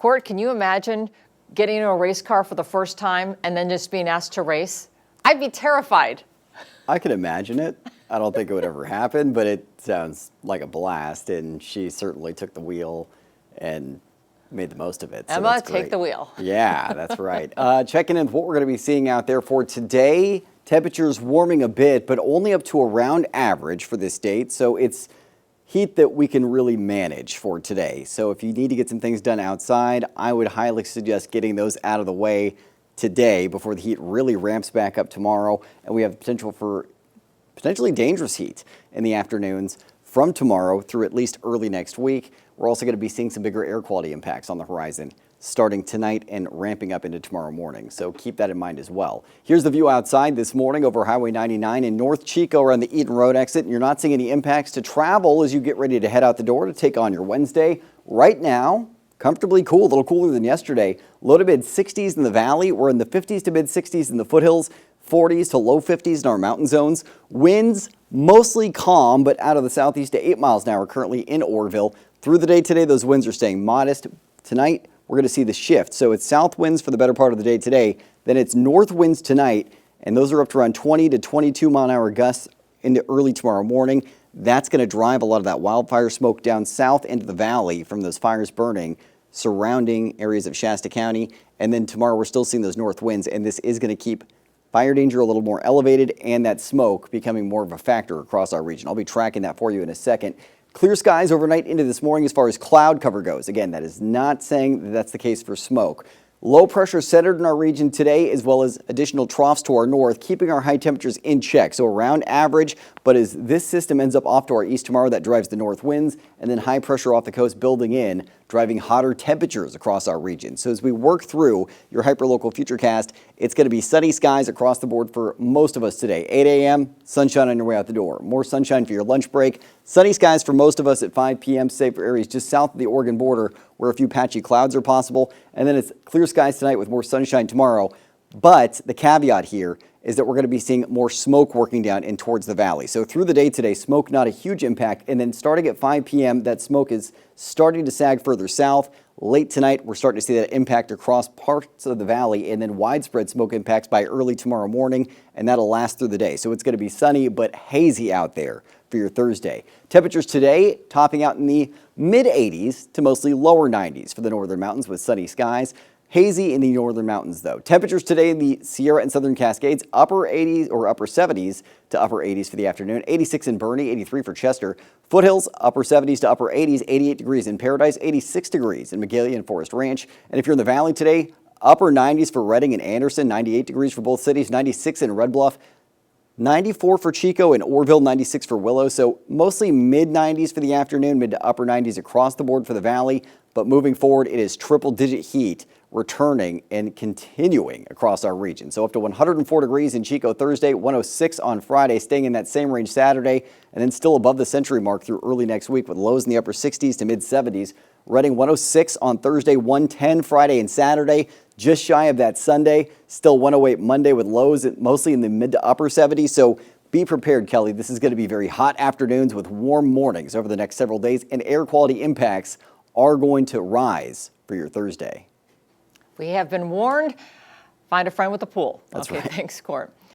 Court, can you imagine getting into a race car for the first time and then just being asked to race? I'd be terrified. I can imagine it. I don't think it would ever happen, but it sounds like a blast, and she certainly took the wheel and made the most of it. So Emma, that's great. take the wheel. Yeah, that's right. Checking in with what we're going to be seeing out there for today. Temperatures warming a bit, but only up to around average for this date. So it's heat that we can really manage for today. So if you need to get some things done outside, I would highly suggest getting those out of the way today before the heat really ramps back up tomorrow. And we have potential for potentially dangerous heat in the afternoons from tomorrow through at least early next week. We're also going to be seeing some bigger air quality impacts on the horizon starting tonight and ramping up into tomorrow morning. So keep that in mind as well. Here's the view outside this morning over Highway 99 in North Chico around the Eden Road exit. And you're not seeing any impacts to travel as you get ready to head out the door to take on your Wednesday. Right now, comfortably cool, a little cooler than yesterday. Low to mid 60s in the valley. We're in the 50s to mid 60s in the foothills, 40s to low 50s in our mountain zones. Winds mostly calm, but out of the southeast to 8 miles an hour currently in Orville. Through the day today, those winds are staying modest. Tonight, we're going to see the shift. So it's south winds for the better part of the day today. Then it's north winds tonight, and those are up to around 20 to 22 mile an hour gusts into early tomorrow morning. That's going to drive a lot of that wildfire smoke down south into the valley from those fires burning surrounding areas of Shasta County. And then tomorrow, we're still seeing those north winds, and this is going to keep fire danger a little more elevated and that smoke becoming more of a factor across our region. I'll be tracking that for you in a second. Clear skies overnight into this morning as far as cloud cover goes. Again, that is not saying that that's the case for smoke. Low pressure centered in our region today, as well as additional troughs to our north, keeping our high temperatures in check. So around average, but as this system ends up off to our east tomorrow, that drives the north winds, and then high pressure off the coast building in, driving hotter temperatures across our region. So as we work through your hyperlocal futurecast, it's going to be sunny skies across the board for most of us today. 8 a.m., sunshine on your way out the door. More sunshine for your lunch break. Sunny skies for most of us at 5 p.m., save for areas just south of the Oregon border where a few patchy clouds are possible. And then it's clear skies tonight with more sunshine tomorrow. But the caveat here is that we're going to be seeing more smoke working down in towards the valley. So through the day today, smoke not a huge impact. And then starting at 5 p.m., that smoke is starting to sag further south. Late tonight, we're starting to see that impact across parts of the valley, and then widespread smoke impacts by early tomorrow morning, and that'll last through the day. So it's going to be sunny but hazy out there for your Thursday. Temperatures today topping out in the mid 80s to mostly lower 90s for the northern mountains with sunny skies. Hazy in the northern mountains, though. Temperatures today in the Sierra and Southern Cascades, upper 80s or upper 70s to upper 80s for the afternoon. 86 in Bernie, 83 for Chester. Foothills, upper 70s to upper 80s, 88 degrees in Paradise, 86 degrees in Magalia and Forest Ranch. And if you're in the valley today, upper 90s for Redding and Anderson, 98 degrees for both cities, 96 in Red Bluff, 94 for Chico and Orville, 96 for Willow. So mostly mid 90s for the afternoon, mid to upper 90s across the board for the valley. But moving forward, it is triple digit heat returning and continuing across our region. So up to 104 degrees in Chico Thursday, 106 on Friday, staying in that same range Saturday, and then still above the century mark through early next week with lows in the upper 60s to mid 70s. Redding 106 on Thursday, 110 Friday and Saturday, just shy of that Sunday. Still 108 Monday with lows mostly in the mid to upper 70s. So be prepared, Kelly. This is going to be very hot afternoons with warm mornings over the next several days, and air quality impacts are going to rise for your Thursday. We have been warned. Find a friend with a pool. That's okay, right. Thanks, Court.